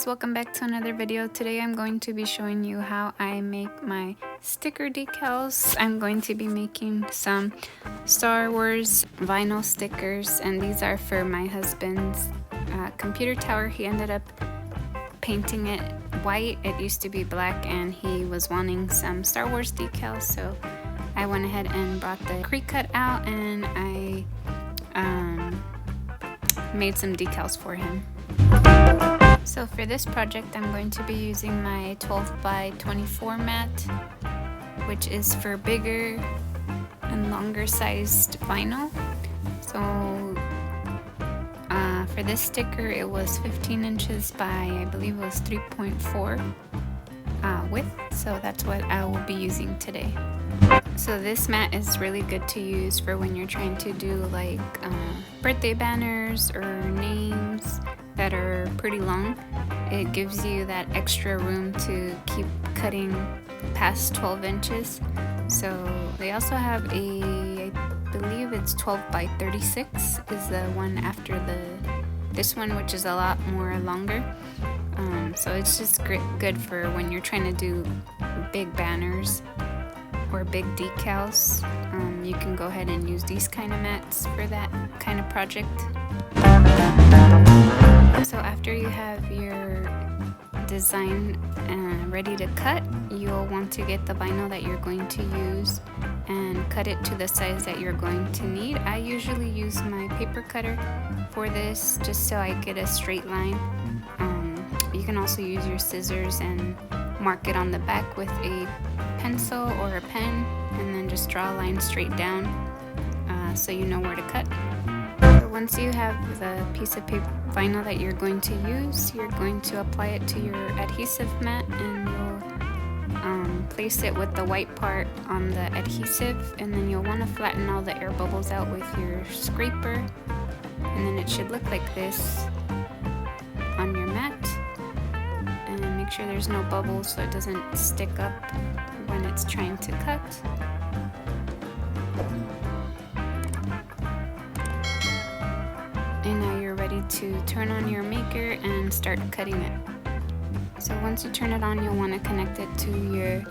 guys, welcome back to another video. Today I'm going to be showing you how I make my sticker decals. I'm going to be making some Star Wars vinyl stickers, and these are for my husband's computer tower. He ended up painting it white. It used to be black and he was wanting some Star Wars decals, so I went ahead and brought the Cricut out and I made some decals for him. So for this project I'm going to be using my 12 by 24 mat, which is for bigger and longer sized vinyl. So for this sticker it was 15 inches by, I believe it was 3.4 width, so that's what I will be using today. So this mat is really good to use for when you're trying to do like birthday banners or names that are pretty long. It gives you that extra room to keep cutting past 12 inches. So they also have I believe it's 12 by 36 is the one after this one, which is a lot more longer. So it's just good for when you're trying to do big banners or big decals. You can go ahead and use these kind of mats for that kind of project. So after you have your design ready to cut, you'll want to get the vinyl that you're going to use and cut it to the size that you're going to need. I usually use my paper cutter for this just so I get a straight line. You can also use your scissors and mark it on the back with a pencil or a pen and then just draw a line straight down so you know where to cut. So once you have the piece of paper vinyl that you're going to use, you're going to apply it to your adhesive mat and you'll place it with the white part on the adhesive, and then you'll want to flatten all the air bubbles out with your scraper, and then it should look like this on your mat. And make sure there's no bubbles so it doesn't stick up when it's trying to cut. And now you're ready to turn on your maker and start cutting it. So once you turn it on, you'll want to connect it to your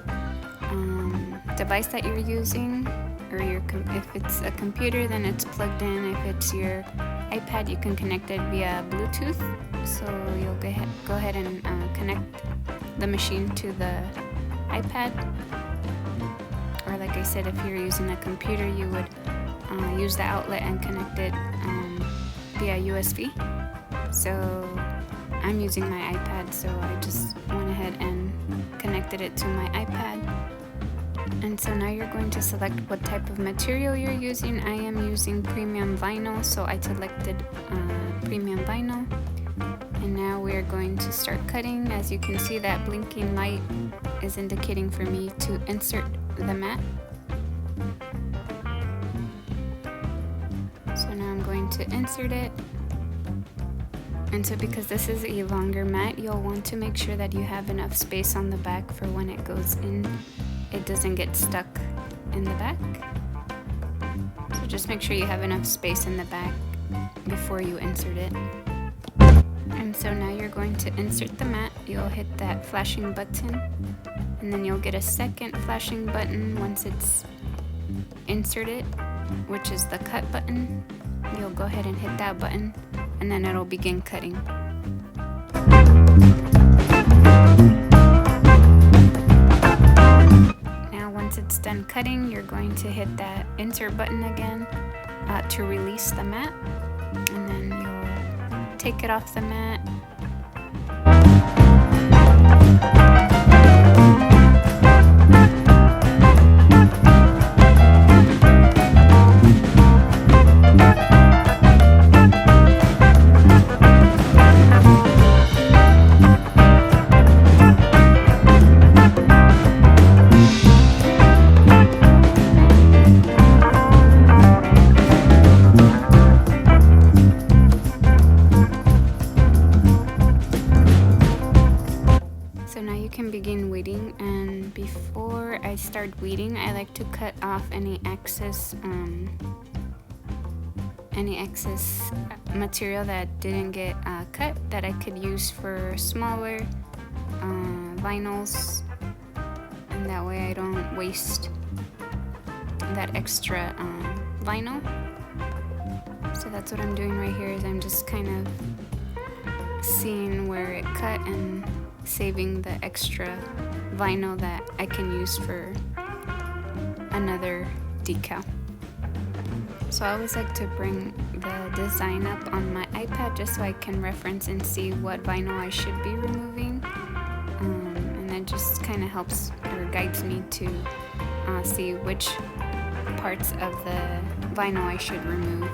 device that you're using, or if it's a computer then it's plugged in. If it's your iPad, you can connect it via Bluetooth. So you'll go ahead and connect the machine to the iPad, or like I said, if you're using a computer, you would use the outlet and connect it via USB. So I'm using my iPad, so I just went ahead and connected it to my iPad. And so now you're going to select what type of material you're using. I am using premium vinyl, so I selected premium vinyl. And now we're going to start cutting. As you can see, that blinking light is indicating for me to insert the mat. So now I'm going to insert it. And so because this is a longer mat, you'll want to make sure that you have enough space on the back for when it goes in, it doesn't get stuck in the back. So just make sure you have enough space in the back before you insert it. And so now you're going to insert the mat. You'll hit that flashing button, and then you'll get a second flashing button once it's inserted, which is the cut button. You'll go ahead and hit that button, and then it'll begin cutting. Now once it's done cutting, you're going to hit that insert button again to release the mat, and then you'll take it off the mat. Begin weeding, and before I start weeding, I like to cut off any excess any excess material that didn't get cut that I could use for smaller vinyls, and that way I don't waste that extra vinyl. So that's what I'm doing right here, is I'm just kind of seeing where it cut and saving the extra vinyl that I can use for another decal. So I always like to bring the design up on my iPad just so I can reference and see what vinyl I should be removing, and that just kind of helps or guides me to see which parts of the vinyl I should remove.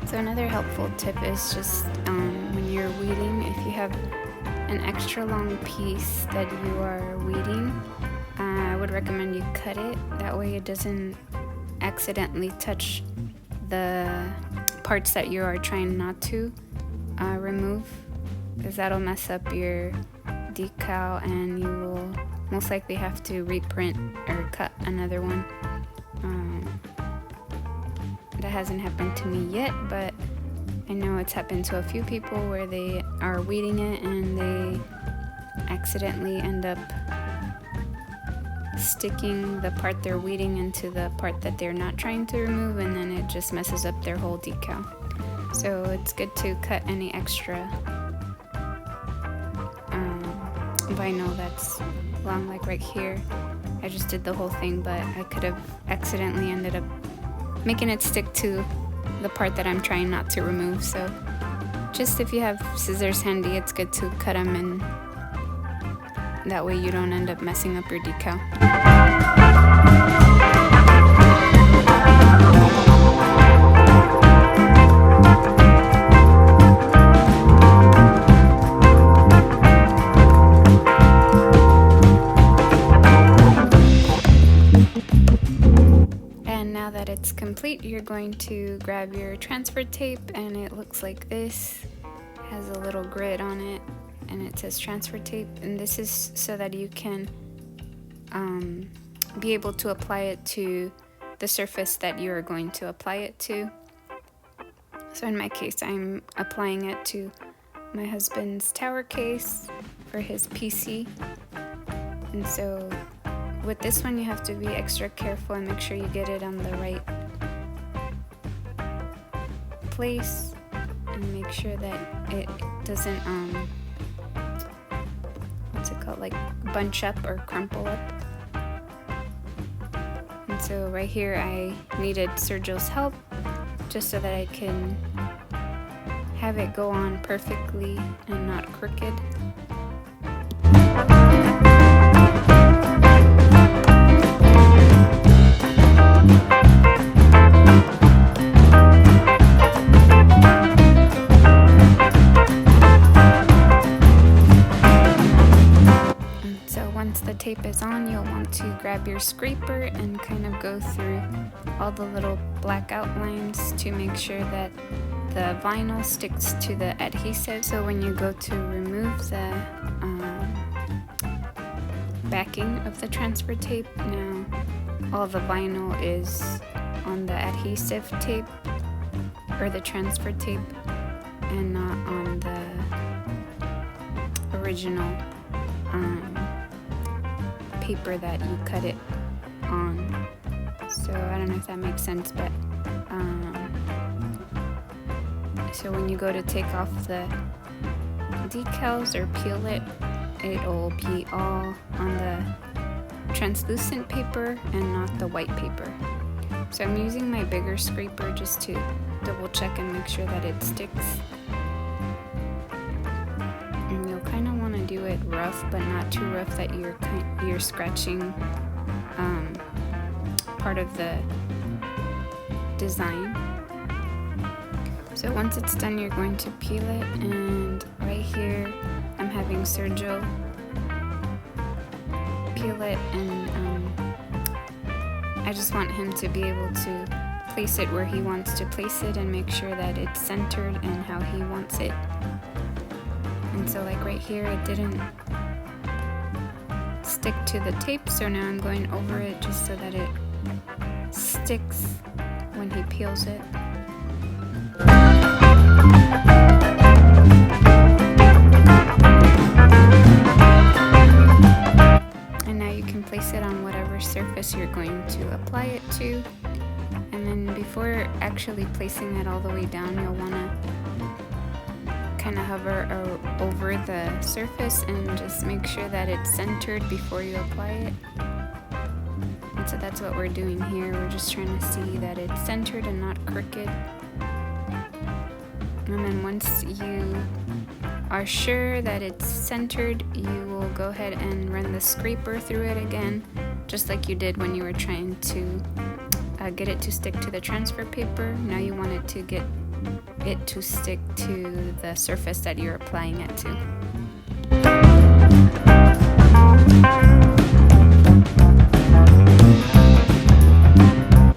So another helpful tip is just when you're weeding, if you have an extra long piece that you are weeding, I would recommend you cut it. That way it doesn't accidentally touch the parts that you are trying not to remove, because that'll mess up your decal and you will most likely have to reprint or cut another one. That hasn't happened to me yet, but I know it's happened to a few people where they are weeding it and they accidentally end up sticking the part they're weeding into the part that they're not trying to remove, and then it just messes up their whole decal. So it's good to cut any extra vinyl that's long, like right here. I just did the whole thing, but I could have accidentally ended up making it stick to the part that I'm trying not to remove. So just if you have scissors handy, it's good to cut them, and that way you don't end up messing up your decal. Now that it's complete, you're going to grab your transfer tape, and it looks like this. It has a little grid on it and it says transfer tape, and this is so that you can be able to apply it to the surface that you are going to apply it to. So in my case, I'm applying it to my husband's tower case for his PC, and so with this one, you have to be extra careful and make sure you get it on the right place, and make sure that it doesn't, what's it called, like bunch up or crumple up. And so right here, I needed Sergio's help just so that I can have it go on perfectly and not crooked. Once the tape is on, you'll want to grab your scraper and kind of go through all the little black outlines to make sure that the vinyl sticks to the adhesive. So when you go to remove the backing of the transfer tape, now all the vinyl is on the adhesive tape or the transfer tape and not on the original paper that you cut it on. So I don't know if that makes sense, but so when you go to take off the decals or peel it, it'll be all on the translucent paper and not the white paper. So I'm using my bigger scraper just to double check and make sure that it sticks. And you'll kind of want to do it rough, but not too rough that you're scratching part of the design. So once it's done, you're going to peel it, and right here I'm having Sergio peel it, and I just want him to be able to place it where he wants to place it and make sure that it's centered and how he wants it. And so like right here, it didn't stick to the tape, so now I'm going over it just so that it sticks when he peels it. And now you can place it on whatever surface you're going to apply it to. And then before actually placing it all the way down, you'll want to kind of hover over the surface and just make sure that it's centered before you apply it. And so that's what we're doing here. We're just trying to see that it's centered and not crooked. And then once you are sure that it's centered, you will go ahead and run the scraper through it again, just like you did when you were trying to get it to stick to the transfer paper. Now you want it to get it to stick to the surface that you're applying it to.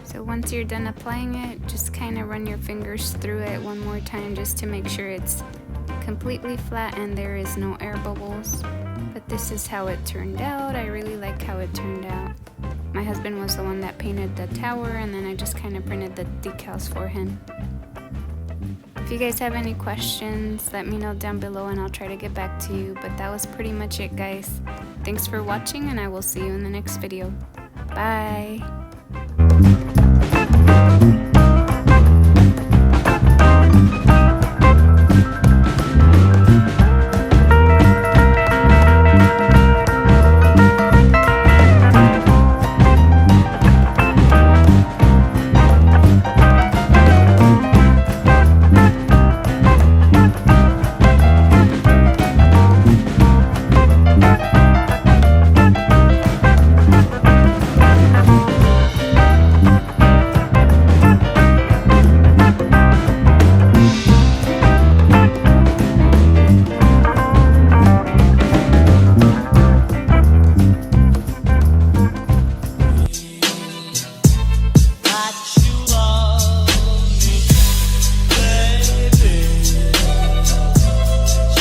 So once you're done applying it, just kind of run your fingers through it one more time just to make sure it's completely flat and there is no air bubbles. But this is how it turned out. I really like how it turned out. My husband was the one that painted the tower, and then I just kind of printed the decals for him. If you guys have any questions, let me know down below and I'll try to get back to you. But that was pretty much it, guys. Thanks for watching, and I will see you in the next video. Bye!